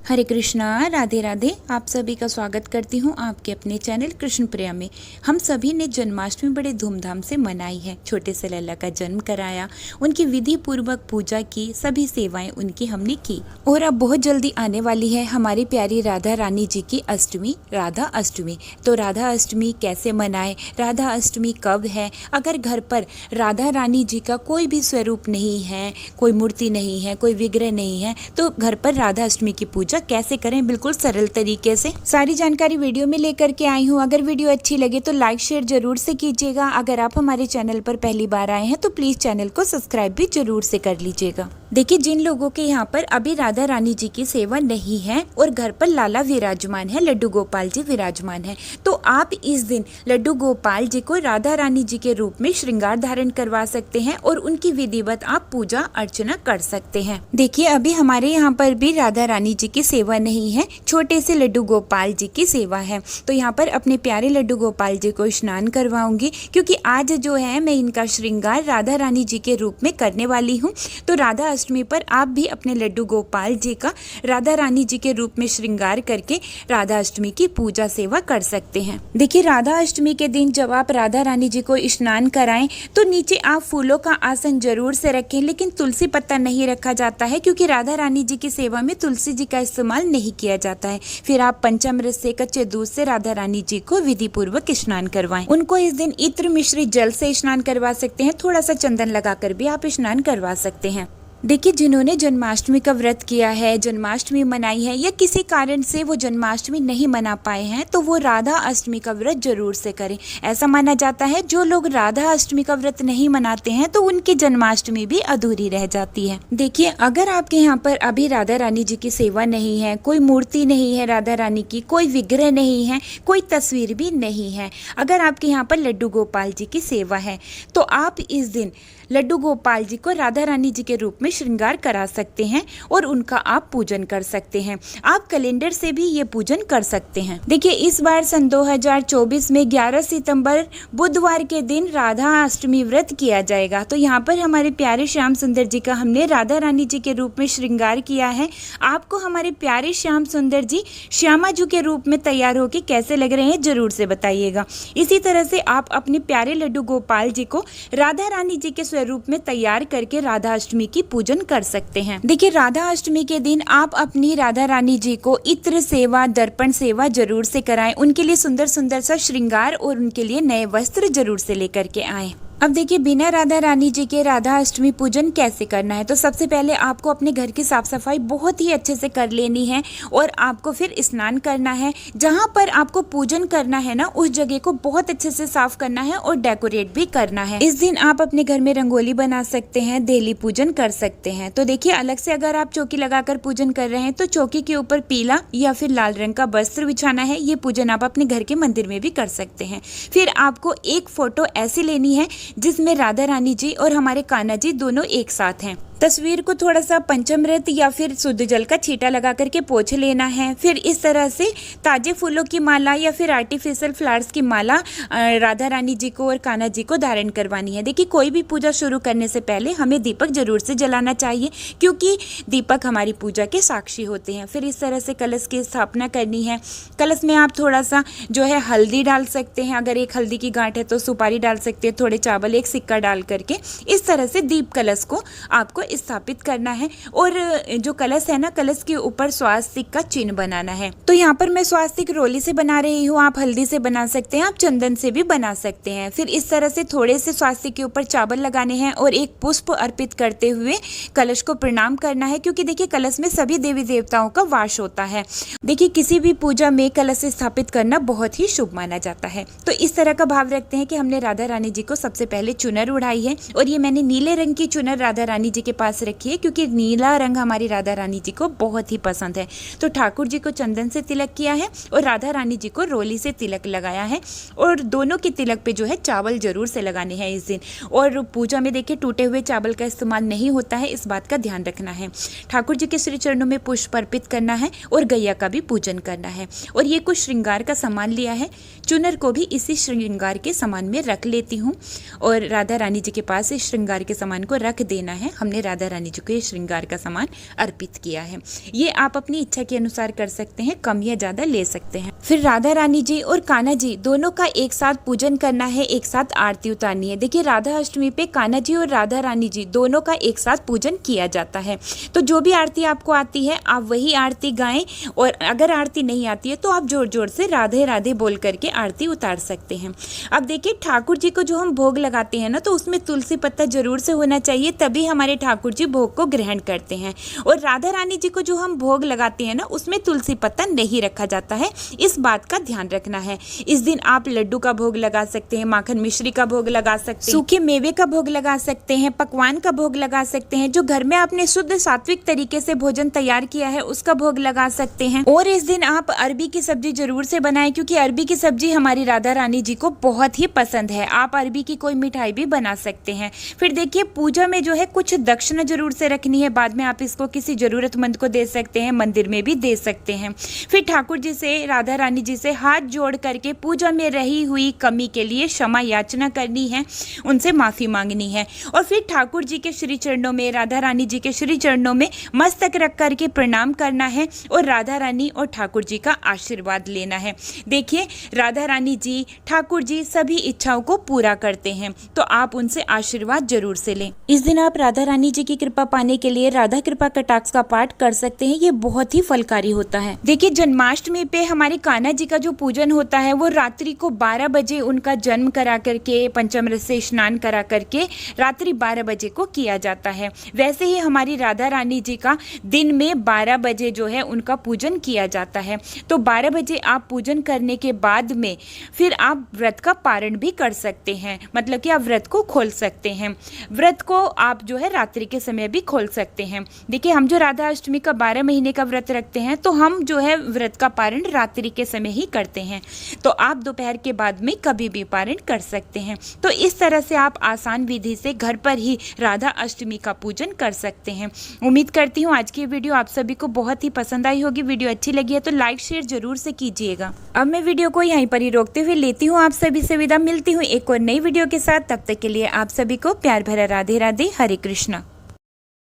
हरे कृष्णा, राधे राधे। आप सभी का स्वागत करती हूँ आपके अपने चैनल कृष्ण प्रिया में। हम सभी ने जन्माष्टमी बड़े धूमधाम से मनाई है। छोटे से लल्ला का जन्म कराया, उनकी विधि पूर्वक पूजा की, सभी सेवाएं उनकी हमने की। और अब बहुत जल्दी आने वाली है हमारी प्यारी राधा रानी जी की अष्टमी, राधा अष्टमी। तो राधा अष्टमी कैसे मनाएं, राधा अष्टमी कब है? अगर घर पर राधा रानी जी का कोई भी स्वरूप नहीं है, कोई मूर्ति नहीं है, कोई विग्रह नहीं है, तो घर पर राधा अष्टमी की पूजा कैसे करें बिल्कुल सरल तरीके से, सारी जानकारी वीडियो में लेकर के आई हूँ। अगर वीडियो अच्छी लगे तो लाइक शेयर जरूर से कीजिएगा। अगर आप हमारे चैनल पर पहली बार आए हैं तो प्लीज चैनल को सब्सक्राइब भी जरूर से कर लीजिएगा। देखिए, जिन लोगों के यहाँ पर अभी राधा रानी जी की सेवा नहीं है और घर पर लाला विराजमान है, लड्डू गोपाल जी विराजमान है, तो आप इस दिन लड्डू गोपाल जी को राधा रानी जी के रूप में श्रृंगार धारण करवा सकते हैं और उनकी विधिवत आप पूजा अर्चना कर सकते हैं। देखिए, अभी हमारे यहाँ पर भी राधा रानी जी की सेवा नहीं है, छोटे से लड्डू गोपाल जी की सेवा है। तो यहाँ पर अपने प्यारे लड्डू गोपाल जी को स्नान करवाऊंगी, क्योंकि आज जो है मैं इनका श्रृंगार राधा रानी जी के रूप में करने वाली हूँ। तो राधा अष्टमी पर आप भी अपने लड्डू गोपाल जी का राधा रानी जी के रूप में श्रृंगार करके राधा अष्टमी की पूजा सेवा कर सकते हैं। देखिए, राधा अष्टमी के दिन जब आप राधा रानी जी को स्नान कराएं तो नीचे आप फूलों का आसन जरूर से रखें, लेकिन तुलसी पत्ता नहीं रखा जाता है, क्योंकि राधा रानी जी की सेवा में तुलसी जी का इस्तेमाल नहीं किया जाता है। फिर आप पंचामृत से, कच्चे दूध से राधा रानी जी को विधि पूर्वक स्नान करवाएं। उनको इस दिन इत्र मिश्रित जल से स्नान करवा सकते हैं, थोड़ा सा चंदन लगाकर भी आप स्नान करवा सकते हैं। देखिए, जिन्होंने जन्माष्टमी का व्रत किया है, जन्माष्टमी मनाई है, या किसी कारण से वो जन्माष्टमी नहीं मना पाए हैं, तो वो राधा अष्टमी का व्रत जरूर से करें। ऐसा माना जाता है जो लोग राधा अष्टमी का व्रत नहीं मनाते हैं तो उनकी जन्माष्टमी भी अधूरी रह जाती है। देखिए, अगर आपके यहाँ पर अभी राधा रानी जी की सेवा नहीं है, कोई मूर्ति नहीं है राधा रानी की, कोई विग्रह नहीं है, कोई तस्वीर भी नहीं है, अगर आपके यहाँ पर लड्डू गोपाल जी की सेवा है, तो आप इस दिन लड्डू गोपाल जी को राधा रानी जी के रूप में श्रृंगार करा सकते हैं और उनका आप पूजन कर सकते हैं। आप कैलेंडर से भी ये पूजन कर सकते हैं। देखिए, इस बार सन 2024 में 11 सितंबर बुधवार के दिन राधा अष्टमी व्रत किया जाएगा। तो यहाँ पर हमारे प्यारे श्याम सुंदर जी का हमने राधा रानी जी के रूप में श्रृंगार किया है। आपको हमारे प्यारे श्याम सुंदर जी श्यामा जी के रूप में तैयार होकर कैसे लग रहे हैं जरूर से बताइएगा। इसी तरह से आप अपने प्यारे लड्डू गोपाल जी को राधा रानी जी के स्वरूप में तैयार करके राधा अष्टमी की पूजन कर सकते हैं। देखिए, राधा अष्टमी के दिन आप अपनी राधा रानी जी को इत्र सेवा, दर्पण सेवा जरूर से कराएं। उनके लिए सुंदर सुंदर सा श्रृंगार और उनके लिए नए वस्त्र जरूर से लेकर के आएं। अब देखिए, बिना राधा रानी जी के राधा अष्टमी पूजन कैसे करना है। तो सबसे पहले आपको अपने घर की साफ सफाई बहुत ही अच्छे से कर लेनी है और आपको फिर स्नान करना है। जहाँ पर आपको पूजन करना है ना, उस जगह को बहुत अच्छे से साफ करना है और डेकोरेट भी करना है। इस दिन आप अपने घर में रंगोली बना सकते हैं, देली पूजन कर सकते हैं। तो देखिए, अलग से अगर आप चौकी लगाकर पूजन कर रहे हैं तो चौकी के ऊपर पीला या फिर लाल रंग का वस्त्र बिछाना है। ये पूजन आप अपने घर के मंदिर में भी कर सकते हैं। फिर आपको एक फोटो ऐसी लेनी है जिसमें राधा रानी जी और हमारे कान्हा जी दोनों एक साथ हैं। तस्वीर को थोड़ा सा पंचामृत या फिर शुद्ध जल का छींटा लगा करके पोंछ लेना है। फिर इस तरह से ताजे फूलों की माला या फिर आर्टिफिशियल फ्लावर्स की माला राधा रानी जी को और कान्हा जी को धारण करवानी है। देखिए, कोई भी पूजा शुरू करने से पहले हमें दीपक जरूर से जलाना चाहिए, क्योंकि दीपक हमारी पूजा के साक्षी होते हैं। फिर इस तरह से कलश की स्थापना करनी है। कलश में आप थोड़ा सा जो है हल्दी डाल सकते हैं, अगर एक हल्दी की गांठ है तो सुपारी डाल सकते हैं, थोड़े चावल, एक सिक्का डाल करके इस तरह से दीप कलश को आपको स्थापित करना है। और जो कलश है ना, कलश के ऊपर स्वास्तिक का चिन्ह बनाना है। तो यहाँ पर मैं स्वास्तिक रोली से बना रही हूँ, आप हल्दी से बना सकते हैं, आप चंदन से भी बना सकते हैं। फिर इस तरह से थोड़े से स्वास्तिक के ऊपर चावल लगाने हैं और एक पुष्प अर्पित करते हुए कलश को प्रणाम करना है, क्योंकि देखिए, कलश में सभी देवी देवताओं का वास होता है। देखिए, किसी भी पूजा में कलश स्थापित करना बहुत ही शुभ माना जाता है। तो इस तरह का भाव रखते हैं कि हमने राधा रानी जी को सबसे पहले चुनर उड़ाई है, और ये मैंने नीले रंग की चुनर राधा रानी जी के पास रखी है, क्योंकि नीला रंग हमारी राधा रानी जी को बहुत ही पसंद है। तो ठाकुर जी को चंदन से तिलक किया है और राधा रानी जी को रोली से तिलक लगाया है, और दोनों के तिलक पे जो है चावल जरूर से लगाने हैं इस दिन। और पूजा में देखिए, टूटे हुए चावल का इस्तेमाल नहीं होता है, इस बात का ध्यान रखना है। ठाकुर जी के श्री चरणों में पुष्प अर्पित करना है और गैया का भी पूजन करना है। और ये कुछ श्रृंगार का सामान लिया है, चुनर को भी इसी श्रृंगार के सामान में रख लेती हूँ और राधा रानी जी के पास इस श्रृंगार के सामान को रख देना है। हमने राधा रानी जी को ये श्रृंगार का सामान अर्पित किया है। ये आप अपनी इच्छा के अनुसार कर सकते हैं, कम या ज़्यादा ले सकते हैं। फिर राधा रानी जी और कान्हा जी दोनों का एक साथ पूजन करना है, एक साथ आरती उतारनी है। देखिए राधा अष्टमी पे कान्हा जी और राधा रानी जी दोनों का एक साथ पूजन किया जाता है। तो जो भी आरती आपको आती है आप वही आरती गाएं, और अगर आरती नहीं आती है तो आप जोर जोर से राधे राधे बोल करके आरती उतार सकते हैं। अब देखिए ठाकुर जी को जो हम भोग लगाते हैं ना, तो उसमें तुलसी पत्ता जरूर से होना चाहिए, तभी हमारे ठाकुर जी भोग को ग्रहण करते हैं। और राधा रानी जी को जो हम भोग लगाते हैं ना, उसमें तुलसी पत्ता नहीं रखा जाता है, इस बात का ध्यान रखना है। इस दिन आप लड्डू का भोग लगा सकते हैं, माखन मिश्री का भोग लगा सकते हैं, सूखे मेवे का भोग लगा सकते हैं, पकवान का भोग लगा सकते हैं, जो घर में आपने शुद्ध सात्विक तरीके से भोजन तैयार किया है उसका भोग लगा सकते हैं। और इस दिन आप अरबी की सब्जी जरूर से बनाएं, क्योंकि अरबी की सब्जी हमारी राधा रानी जी को बहुत ही पसंद है। आप अरबी की कोई मिठाई भी बना सकते हैं। फिर देखिए पूजा में जो है कुछ दक्षिणा जरूर से रखनी है, बाद में आप इसको किसी जरूरतमंद को दे सकते हैं, मंदिर में भी दे सकते हैं। फिर ठाकुर जी से, राधा रानी जी से हाथ जोड़ करके पूजा में रही हुई कमी के लिए क्षमा याचना करनी है, उनसे माफी मांगनी है। और फिर ठाकुर जी के श्री चरणों में, राधा रानी जी के श्री चरणों में मस्तक रख करके प्रणाम करना है और राधा रानी और ठाकुर जी का आशीर्वाद लेना है। देखिए राधा रानी जी, ठाकुर जी सभी इच्छाओं को पूरा करते हैं, तो आप उनसे आशीर्वाद जरूर से लें। इस दिन आप राधा रानी जी की कृपा पाने के लिए राधा कृपा कटाक्ष का पाठ कर सकते हैं, ये बहुत ही फलकारी होता है। देखिए जन्माष्टमी पे हमारे कान्हा जी का जो पूजन होता है वो रात्रि को 12 बजे उनका जन्म करा करके, पंचामृत से स्नान करा करके रात्रि 12 बजे को किया जाता है। वैसे ही हमारी राधा रानी जी का दिन में 12 बजे जो है उनका पूजन किया जाता है। तो 12 बजे आप पूजन करने के बाद में फिर आप व्रत का पारण भी कर सकते हैं, मतलब कि आप व्रत को खोल सकते हैं। व्रत को आप जो है रात्रि के समय भी खोल सकते हैं। देखिए हम जो राधा अष्टमी का 12 महीने का व्रत रखते हैं, तो हम जो है व्रत का पारण रात्रि के समय ही करते हैं, तो आप दोपहर के बाद में कभी भी पारण कर सकते हैं। तो इस तरह से आप आसान विधि से घर पर ही राधा अष्टमी का पूजन कर सकते हैं। उम्मीद करती हूँ आज की वीडियो आप सभी को बहुत ही पसंद आई होगी। वीडियो अच्छी लगी है तो लाइक शेयर जरूर से कीजिएगा। अब मैं वीडियो को यहीं पर ही रोकते हुए लेती हूँ आप सभी से विदा। मिलती हूँ एक और नई वीडियो के साथ, तब तक के लिए आप सभी को प्यार भरा राधे राधे, हरे कृष्णा।